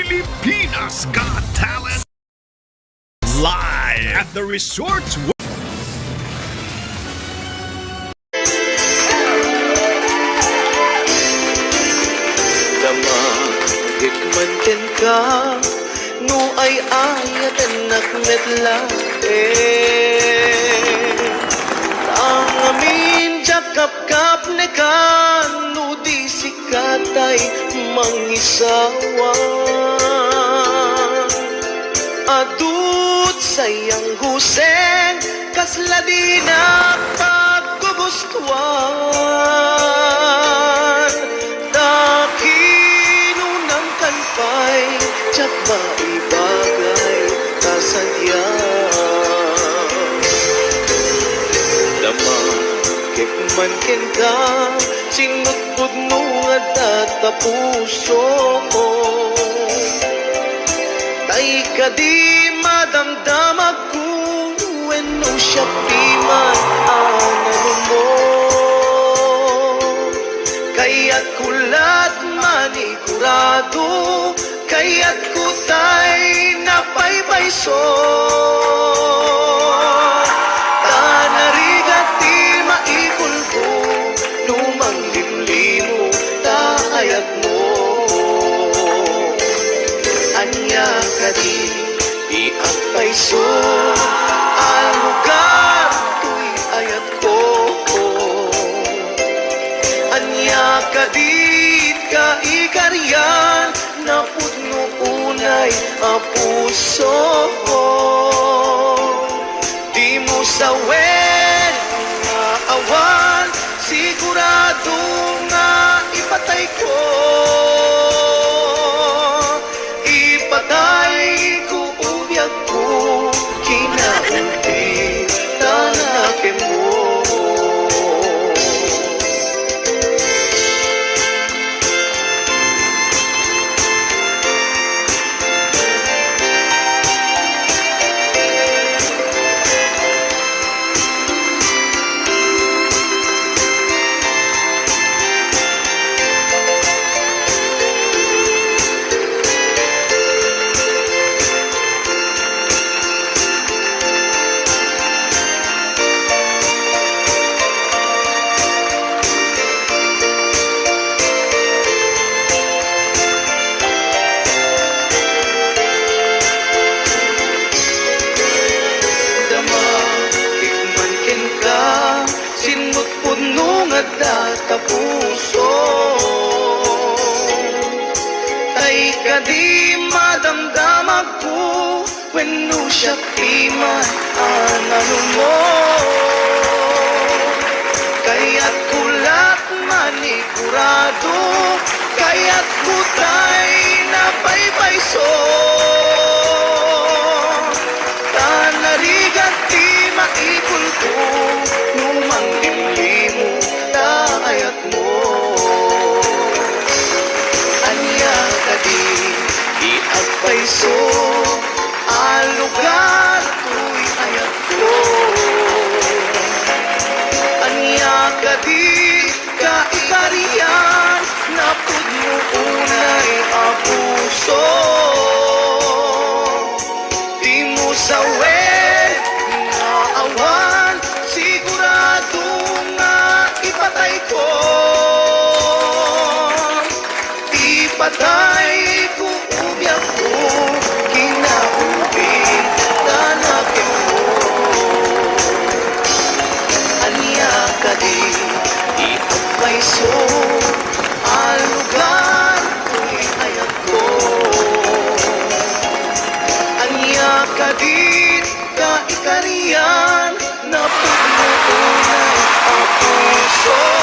Pilipinas Got Talent live at the Resorts Hikmantin ka nu ay ayat anak metla ang amin jakap kap ne ka nu di sikatay mangisawa adut sayang huseng kasla di na paggugustuhan Tsak maibagay kasadya Damakik man ken ka sinutpud mo nga data puso ko Tay ka di madamdamag ko Weno siya piman anano mo Kaya't kulat manigurado Kaya't kutay napaypayso Tanarigat di maikulbo Lumang limlimo taayat mo Anya ka di iapayso Ang lugar tuy ayat ko Anya ka di ka ikaryan na putno unay ang puso ko Di mo sawen nga awan Sigurado nga ipatay ko Ipatay ko ubiyag ko Kinaunti tanake mo Data puso Tay ka di madamdamag ko Weno siya piman anano mo Kaya't kulat manigurado Kaya't kutay napaypayso Tanarigat di maikulto Numang limlimo ayat mo Anya ka di iagpayso Ang lugar tuy ayat ko Anya ka di kaikarian Na pudmo unay ang puso Di mo sawen nga awan Sigurado ipatay ko Ipatay ko ubiyag ko Kinaubing tanakin mo Anya ka di iapayso Ang lugar tuy ayat ko Anya ka di kaikarian Na pagmuunay ang puso